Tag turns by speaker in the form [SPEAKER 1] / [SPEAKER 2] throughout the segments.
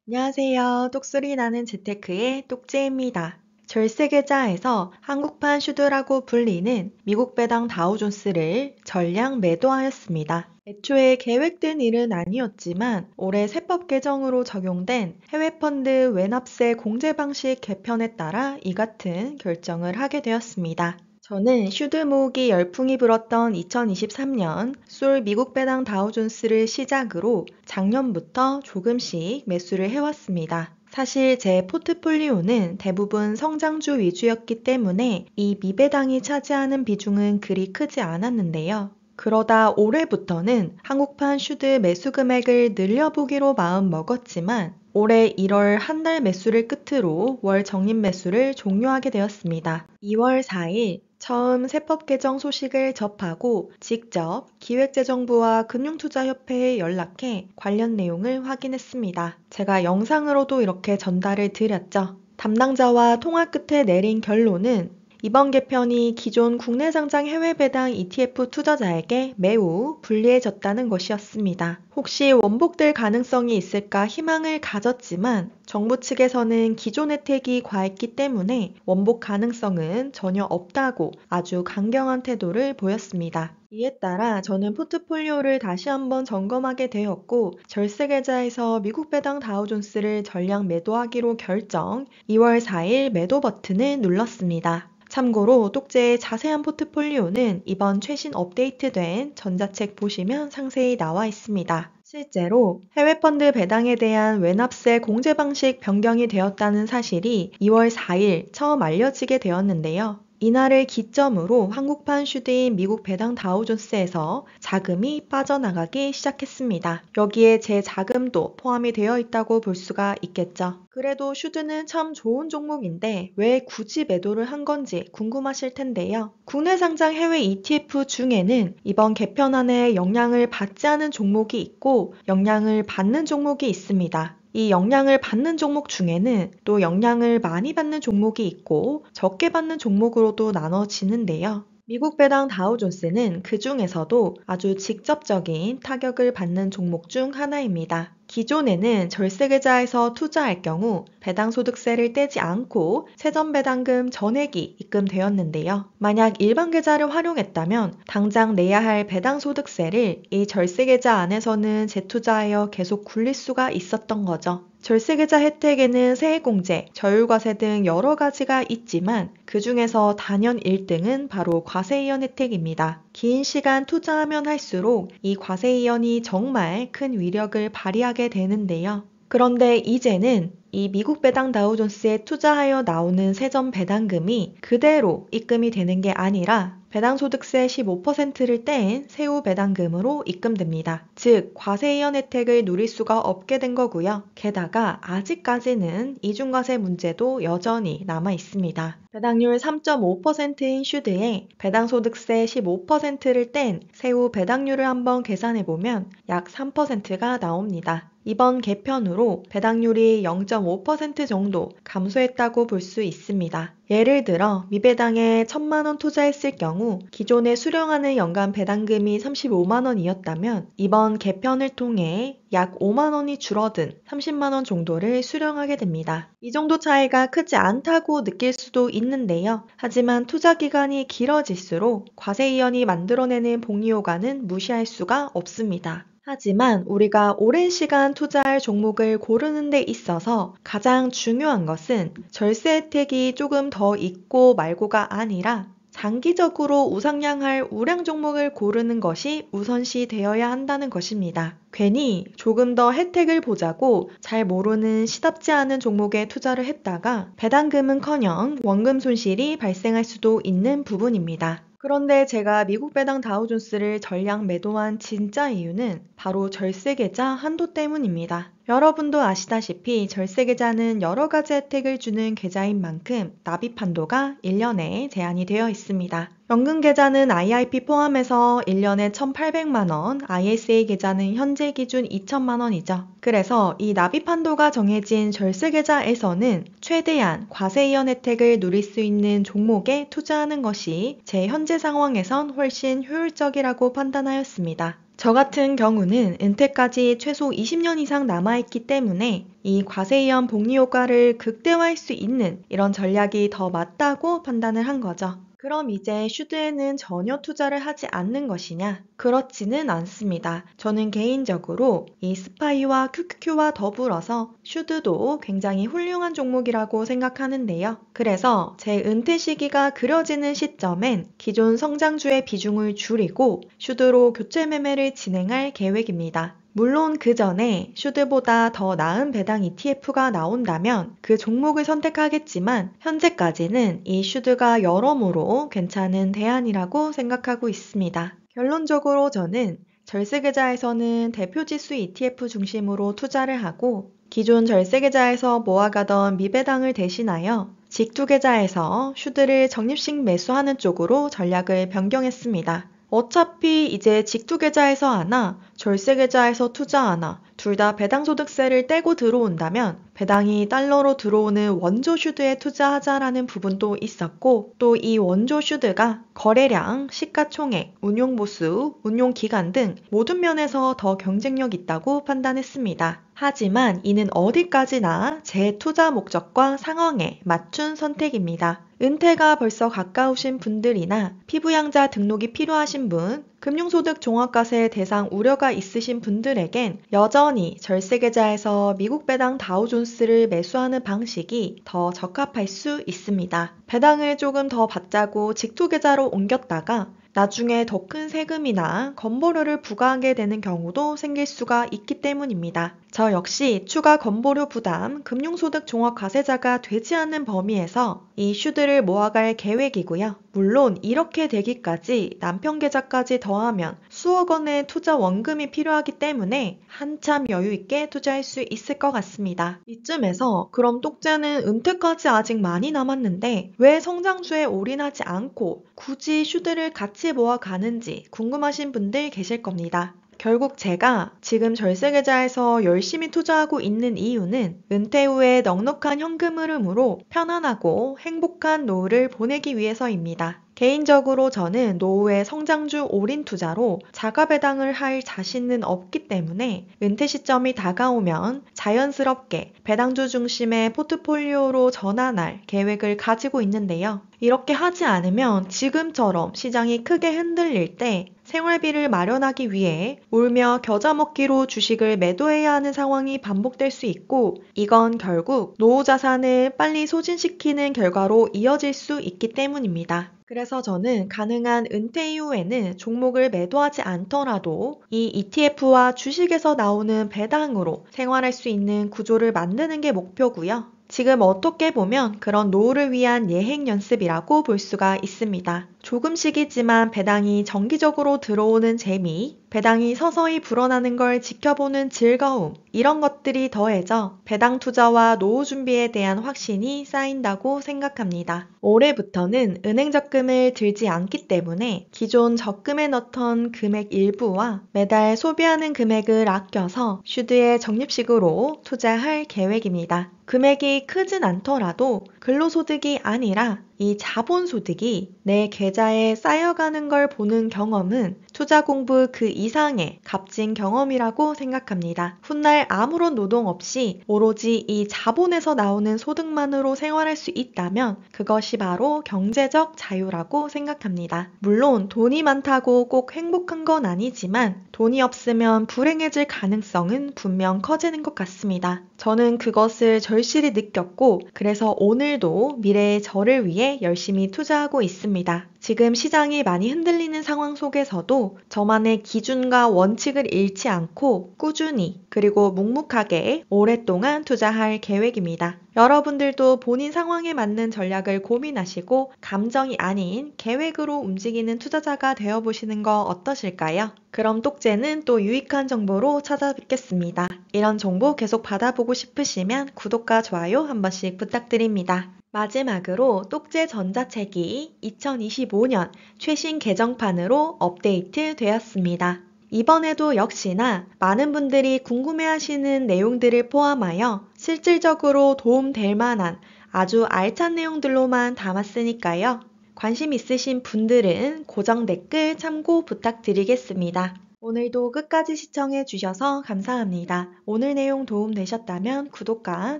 [SPEAKER 1] 안녕하세요. 똑소리 나는 재테크의 똑재입니다. 절세계좌에서 한국판 슈드라고 불리는 미국 배당 다우존스를 전량 매도하였습니다. 애초에 계획된 일은 아니었지만 올해 세법 개정으로 적용된 해외펀드 외납세 공제 방식 개편에 따라 이 같은 결정을 하게 되었습니다. 저는 슈드 모으기 열풍이 불었던 2023년 솔 미국 배당 다우존스를 시작으로 작년부터 조금씩 매수를 해왔습니다. 사실 제 포트폴리오는 대부분 성장주 위주였기 때문에 이 미배당이 차지하는 비중은 그리 크지 않았는데요. 그러다 올해부터는 한국판 슈드 매수 금액을 늘려보기로 마음 먹었지만 올해 1월 한 달 매수를 끝으로 월 적립 매수를 종료하게 되었습니다. 2월 4일 처음 세법 개정 소식을 접하고 직접 기획재정부와 금융투자협회에 연락해 관련 내용을 확인했습니다. 제가 영상으로도 이렇게 전달을 드렸죠. 담당자와 통화 끝에 내린 결론은 이번 개편이 기존 국내 상장 해외 배당 ETF 투자자에게 매우 불리해졌다는 것이었습니다. 혹시 원복될 가능성이 있을까 희망을 가졌지만 정부 측에서는 기존 혜택이 과했기 때문에 원복 가능성은 전혀 없다고 아주 강경한 태도를 보였습니다. 이에 따라 저는 포트폴리오를 다시 한번 점검하게 되었고 절세 계좌에서 미국 배당 다우존스를 전량 매도하기로 결정 2월 4일 매도 버튼을 눌렀습니다. 참고로 똑재의 자세한 포트폴리오는 이번 최신 업데이트된 전자책 보시면 상세히 나와 있습니다. 실제로 해외 펀드 배당에 대한 외납세 공제 방식 변경이 되었다는 사실이 2월 4일 처음 알려지게 되었는데요. 이날을 기점으로 한국판 슈드인 미국 배당 다우존스에서 자금이 빠져나가기 시작했습니다. 여기에 제 자금도 포함이 되어 있다고 볼 수가 있겠죠. 그래도 슈드는 참 좋은 종목인데 왜 굳이 매도를 한 건지 궁금하실 텐데요. 국내 상장 해외 ETF 중에는 이번 개편안에 영향을 받지 않은 종목이 있고 영향을 받는 종목이 있습니다. 이 영향을 받는 종목 중에는 또 영향을 많이 받는 종목이 있고 적게 받는 종목으로도 나눠지는데요. 미국 배당 다우존스는 그 중에서도 아주 직접적인 타격을 받는 종목 중 하나입니다. 기존에는 절세계좌에서 투자할 경우 배당소득세를 떼지 않고 세전배당금 전액이 입금되었는데요. 만약 일반 계좌를 활용했다면 당장 내야 할 배당소득세를 이 절세계좌 안에서는 재투자하여 계속 굴릴 수가 있었던 거죠. 절세계좌 혜택에는 세액공제, 저율과세 등 여러 가지가 있지만 그 중에서 단연 1등은 바로 과세이연 혜택입니다. 긴 시간 투자하면 할수록 이 과세이연이 정말 큰 위력을 발휘하게 되는데요. 그런데 이제는 이 미국 배당 다우존스에 투자하여 나오는 세전 배당금이 그대로 입금이 되는 게 아니라 배당소득세 15%를 뗀 세후 배당금으로 입금됩니다. 즉 과세이연 혜택을 누릴 수가 없게 된 거고요. 게다가 아직까지는 이중과세 문제도 여전히 남아 있습니다. 배당률 3.5%인 슈드에 배당소득세 15%를 뗀 세후 배당률을 한번 계산해보면 약 3%가 나옵니다. 이번 개편으로 배당률이 0.5% 정도 감소했다고 볼 수 있습니다. 예를 들어 미배당에 1,000만 원 투자했을 경우 기존에 수령하는 연간 배당금이 35만 원이었다면 이번 개편을 통해 약 5만 원이 줄어든 30만 원 정도를 수령하게 됩니다. 이 정도 차이가 크지 않다고 느낄 수도 있는데요. 하지만 투자 기간이 길어질수록 과세이연이 만들어내는 복리효과는 무시할 수가 없습니다. 하지만 우리가 오랜 시간 투자할 종목을 고르는 데 있어서 가장 중요한 것은 절세 혜택이 조금 더 있고 말고가 아니라 장기적으로 우상향할 우량 종목을 고르는 것이 우선시 되어야 한다는 것입니다. 괜히 조금 더 혜택을 보자고 잘 모르는 시답지 않은 종목에 투자를 했다가 배당금은커녕 원금 손실이 발생할 수도 있는 부분입니다. 그런데 제가 미국 배당 다우존스를 전량 매도한 진짜 이유는 바로 절세계좌 한도 때문입니다. 여러분도 아시다시피 절세계좌는 여러 가지 혜택을 주는 계좌인 만큼 납입 한도가 1년에 제한이 되어 있습니다. 연금계좌는 IIP 포함해서 1년에 1,800만 원, ISA 계좌는 현재 기준 2,000만 원이죠. 그래서 이 납입 한도가 정해진 절세계좌에서는 최대한 과세이연 혜택을 누릴 수 있는 종목에 투자하는 것이 제 현재 상황에선 훨씬 효율적이라고 판단하였습니다. 저 같은 경우는 은퇴까지 최소 20년 이상 남아있기 때문에 이 과세이연 복리 효과를 극대화할 수 있는 이런 전략이 더 맞다고 판단을 한 거죠. 그럼 이제 슈드에는 전혀 투자를 하지 않는 것이냐? 그렇지는 않습니다. 저는 개인적으로 이 스파이와 QQQ와 더불어서 슈드도 굉장히 훌륭한 종목이라고 생각하는데요. 그래서 제 은퇴 시기가 그려지는 시점엔 기존 성장주의 비중을 줄이고 슈드로 교체 매매를 진행할 계획입니다. 물론 그 전에 슈드보다 더 나은 배당 ETF가 나온다면 그 종목을 선택하겠지만 현재까지는 이 슈드가 여러모로 괜찮은 대안이라고 생각하고 있습니다. 결론적으로 저는 절세계좌에서는 대표지수 ETF 중심으로 투자를 하고 기존 절세계좌에서 모아가던 미배당을 대신하여 직투계좌에서 슈드를 적립식 매수하는 쪽으로 전략을 변경했습니다. 어차피 이제 직투계좌에서 하나, 절세계좌에서 투자하나 둘 다 배당소득세를 떼고 들어온다면 배당이 달러로 들어오는 원조 슈드에 투자하자라는 부분도 있었고 또 이 원조 슈드가 거래량, 시가총액, 운용보수, 운용기간 등 모든 면에서 더 경쟁력 있다고 판단했습니다. 하지만 이는 어디까지나 제 투자 목적과 상황에 맞춘 선택입니다. 은퇴가 벌써 가까우신 분들이나 피부양자 등록이 필요하신 분, 금융소득 종합과세 대상 우려가 있으신 분들에겐 여전히 절세계좌에서 미국 배당 다우존스를 매수하는 방식이 더 적합할 수 있습니다. 배당을 조금 더 받자고 직투계좌로 옮겼다가 나중에 더 큰 세금이나 건보료를 부과하게 되는 경우도 생길 수가 있기 때문입니다. 저 역시 추가 건보료 부담, 금융소득 종합과세자가 되지 않는 범위에서 이 슈드를 모아갈 계획이고요. 물론 이렇게 되기까지 남편 계좌까지 더하면 수억 원의 투자 원금이 필요하기 때문에 한참 여유 있게 투자할 수 있을 것 같습니다. 이쯤에서 그럼 똑재는 은퇴까지 아직 많이 남았는데 왜 성장주에 올인하지 않고 굳이 슈드를 같이 모아가는지 궁금하신 분들 계실 겁니다. 결국 제가 지금 절세계좌에서 열심히 투자하고 있는 이유는 은퇴 후에 넉넉한 현금 흐름으로 편안하고 행복한 노후를 보내기 위해서입니다. 개인적으로 저는 노후의 성장주 올인 투자로 자가배당을 할 자신은 없기 때문에 은퇴 시점이 다가오면 자연스럽게 배당주 중심의 포트폴리오로 전환할 계획을 가지고 있는데요. 이렇게 하지 않으면 지금처럼 시장이 크게 흔들릴 때 생활비를 마련하기 위해 울며 겨자 먹기로 주식을 매도해야 하는 상황이 반복될 수 있고 이건 결국 노후 자산을 빨리 소진시키는 결과로 이어질 수 있기 때문입니다. 그래서 저는 가능한 은퇴 이후에는 종목을 매도하지 않더라도 이 ETF와 주식에서 나오는 배당으로 생활할 수 있는 구조를 만드는 게 목표고요. 지금 어떻게 보면 그런 노후를 위한 예행 연습이라고 볼 수가 있습니다. 조금씩이지만 배당이 정기적으로 들어오는 재미, 배당이 서서히 불어나는 걸 지켜보는 즐거움, 이런 것들이 더해져 배당 투자와 노후 준비에 대한 확신이 쌓인다고 생각합니다. 올해부터는 은행 적금을 들지 않기 때문에 기존 적금에 넣던 금액 일부와 매달 소비하는 금액을 아껴서 슈드에 적립식으로 투자할 계획입니다. 금액이 크진 않더라도 근로소득이 아니라 이 자본소득이 내 계좌에 쌓여가는 걸 보는 경험은 투자 공부 그 이상의 값진 경험이라고 생각합니다. 훗날 아무런 노동 없이 오로지 이 자본에서 나오는 소득만으로 생활할 수 있다면 그것이 바로 경제적 자유라고 생각합니다. 물론 돈이 많다고 꼭 행복한 건 아니지만 돈이 없으면 불행해질 가능성은 분명 커지는 것 같습니다. 저는 그것을 절실히 느꼈고 그래서 오늘도 미래의 저를 위해 열심히 투자하고 있습니다. 지금 시장이 많이 흔들리는 상황 속에서도 저만의 기준과 원칙을 잃지 않고 꾸준히 그리고 묵묵하게 오랫동안 투자할 계획입니다. 여러분들도 본인 상황에 맞는 전략을 고민하시고 감정이 아닌 계획으로 움직이는 투자자가 되어보시는 거 어떠실까요? 그럼 똑재는 또 유익한 정보로 찾아뵙겠습니다. 이런 정보 계속 받아보고 싶으시면 구독과 좋아요 한 번씩 부탁드립니다. 마지막으로 똑재 전자책이 2025년 최신 개정판으로 업데이트 되었습니다. 이번에도 역시나 많은 분들이 궁금해하시는 내용들을 포함하여 실질적으로 도움될 만한 아주 알찬 내용들로만 담았으니까요. 관심 있으신 분들은 고정 댓글 참고 부탁드리겠습니다. 오늘도 끝까지 시청해 주셔서 감사합니다. 오늘 내용 도움 되셨다면 구독과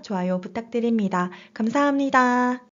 [SPEAKER 1] 좋아요 부탁드립니다. 감사합니다.